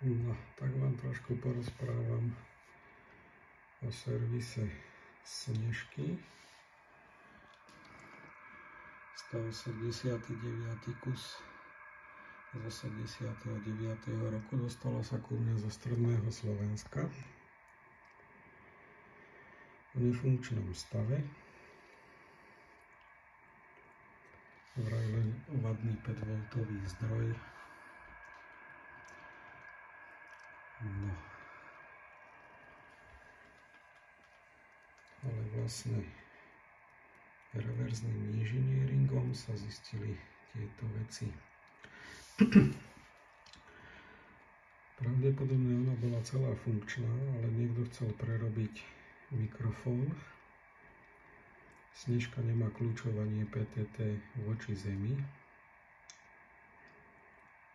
No, tak vám trošku porozprávam o servise Snežky. 189. kus z 89. roku, dostala sa ku mne zo stredného Slovenska v nefunkčnom stave. Vraj len vadný 5V zdroj. No. Ale vlastne reverzným inžinieringom sa zistili tieto veci. Pravdepodobne ona bola celá funkčná, ale niekto chcel prerobiť mikrofón. Snežka nemá kľúčovanie PTT voči zemi.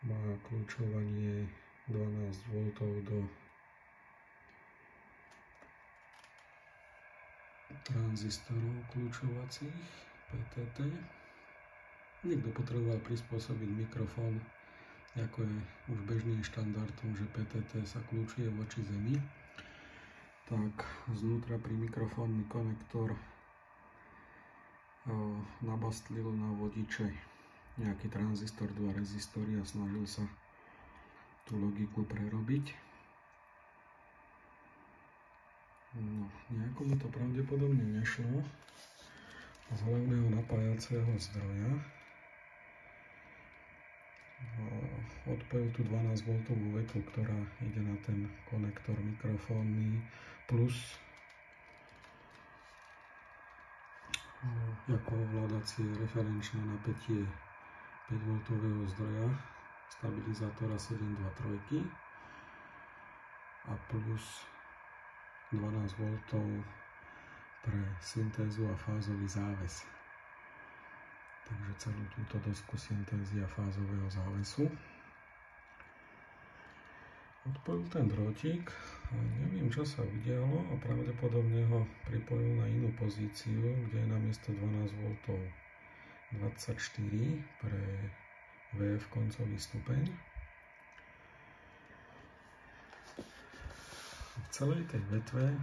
Má kľúčovanie 12V do tranzistorov kľúčovacích PTT. Niekto potreboval prispôsobiť mikrofón, ako je už bežným štandardom, že PTT sa kľúčuje voči zemi. Tak znútra pri mikrofónny konektor nabastlil na vodiče nejaký tranzistor, 2 rezistory a snažil sa tú logiku prerobiť. No, nejako mu to pravdepodobne nešlo z hlavného napájacieho zdroja. Odpojil tú 12V vetu, ktorá ide na ten konektor mikrofónny, plus ako ovládacie referenčné napätie 5V zdroja, stabilizátora 723 a plus 12V pre syntézu a fázový záves. Takže celú túto dosku syntézy a fázového závesu. Odpojil ten drôtik, neviem čo sa udialo a pravdepodobne ho pripojil na inú pozíciu, kde je namiesto 12V 24 pre VF koncový stupeň. V celej tej vetve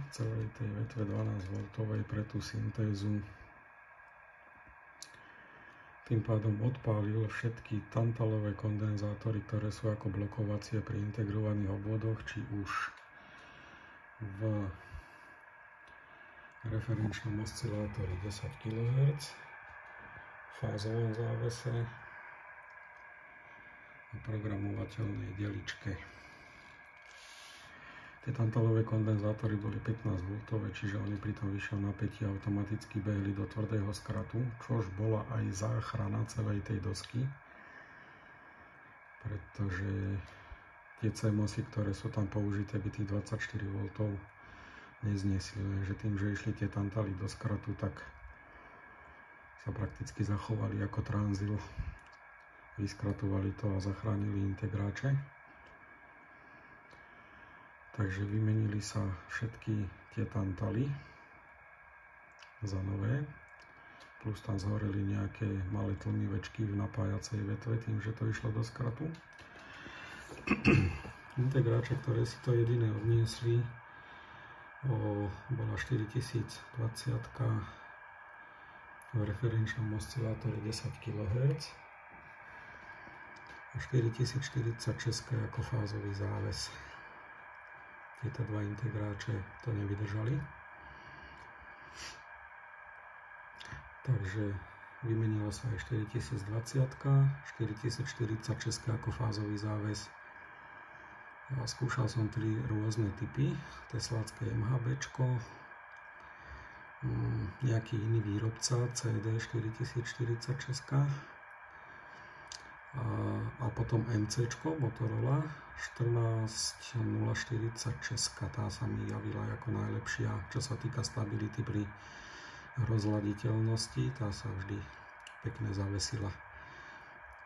12V pre tú syntézu tým pádom odpálil všetky tantalové kondenzátory, ktoré sú ako blokovacie pri integrovaných obvodoch, či už v referenčnom oscilátore 10 kHz, fázovom závese a programovateľnej deličke. Tie tantalové kondenzátory boli 15V, čiže oni pri tom vyššom napätí automaticky behli do tvrdého skratu, čož bola aj záchrana celej tej dosky, pretože tie CMOSy, ktoré sú tam použité, by tých 24V nezniesli, lenže tým, že išli tie tantaly do skratu, tak sa prakticky zachovali ako tranzil, vyskratovali to a zachránili integráče. Takže vymenili sa všetky tie tantaly za nové, plus tam zhoreli nejaké malé tlmivečky v napájacej vetve, tým, že to išlo do skratu. Integráče, ktoré si to jediné odniesli, bola 4020 v referenčnom oscilátore 10 kHz a 4046 ako fázový záves. Tieto dva integráče to nevydržali. Takže vymenilo sa aj 4020, 4046 ako fázový záves. A skúšal som 3 rôzne typy. Teslácké MHBčko, nejaký iný výrobca CD 4046 a potom MCčko Motorola 14046, tá sa mi javila ako najlepšia, čo sa týka stability pri rozladiteľnosti, tá sa vždy pekne zavesila.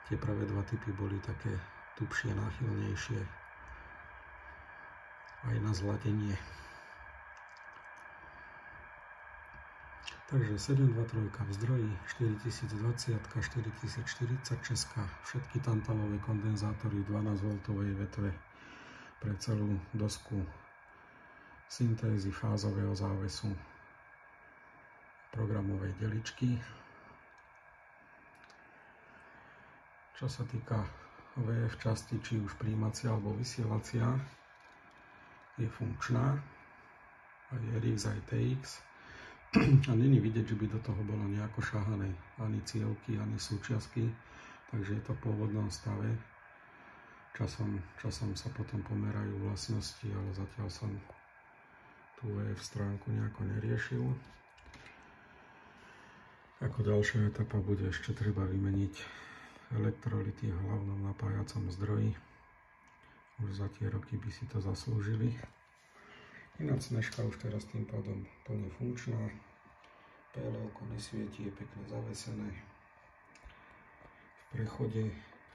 Tie prvé dva typy boli také tupšie, náchylnejšie aj na zladenie. Takže 723 v zdroji, 4020, 4046, všetky tantalové kondenzátory 12V vetve pre celú dosku syntézy fázového závesu programovej deličky. Čo sa týka VF časti, či už príjmacia alebo vysielacia, je funkčná. Aj RX, aj TX. A není vidieť, že by do toho bolo nejako šahané. Ani cievky, ani súčiastky. Takže je to v pôvodnom stave. Časom sa potom pomerajú vlastnosti, ale zatiaľ som tú VF stránku nejako neriešil. Ako ďalšia etapa bude ešte treba vymeniť elektrolyty v hlavnom napájacom zdroji. Už za tie roky by si to zaslúžili. Ináč Snežka už teraz tým pádom plne funkčná. PLL-ko nesvieti, je pekne zavesené. V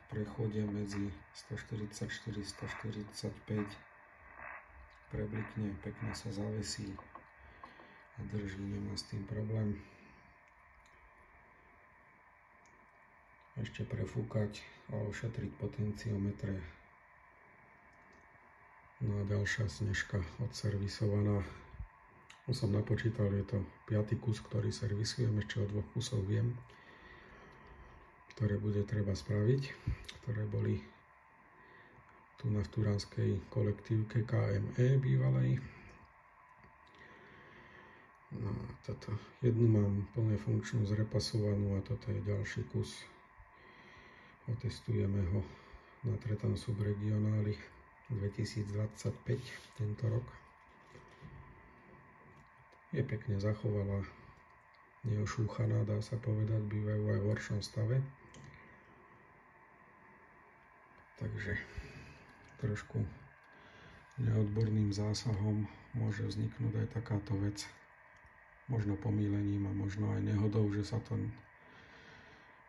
prechode medzi 144-145 preblikne, pekne sa zavesí a drží, nemá s tým problém. Ešte prefúkať a ošetriť potenciometre. No a ďalšia Snežka odservisovaná. Už som napočítal, je to 5. kus, ktorý servisujem, ešte o 2 kusov viem, ktoré bude treba spraviť, ktoré boli tu na turánskej kolektívke KME bývalej. No a toto jednu mám plne funkčnú, zrepasovanú a toto je ďalší kus. Otestujeme ho na Tretan Subregionali 2025 tento rok. Je pekne zachovalá, neošúchaná, dá sa povedať, bývajú aj v horšom stave. Takže trošku neodborným zásahom môže vzniknúť aj takáto vec. Možno pomýlením a možno aj nehodou, že sa ten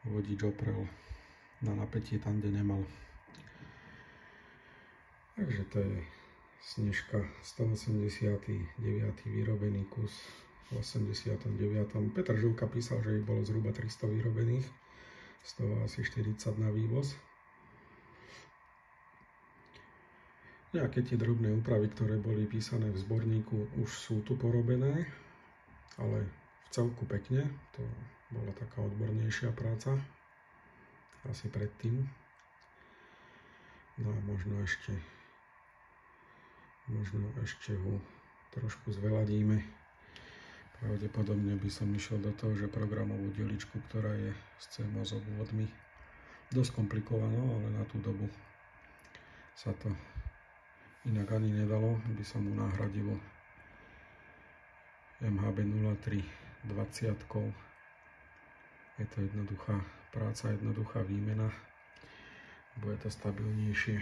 vodič oprel na napätie tam, kde nemal. Takže to je Snežka 189. vyrobený kus v 89. Petr Žilka písal, že ich bolo zhruba 300 vyrobených, z toho asi 40 na vývoz. Nejaké tie drobné úpravy, ktoré boli písané v zborníku, už sú tu porobené, ale v celku pekne. To bola taká odbornejšia práca asi predtým. No a možno ešte ho trošku zveladíme. Pravdepodobne by som išiel do toho, že programovú deličku, ktorá je s CMOS obvodmi, dosť komplikovaná, ale na tú dobu sa to inak ani nedalo, by som mu nahradil MHB 03 20. Je to jednoduchá práca, jednoduchá výmena. Bude to stabilnejšie.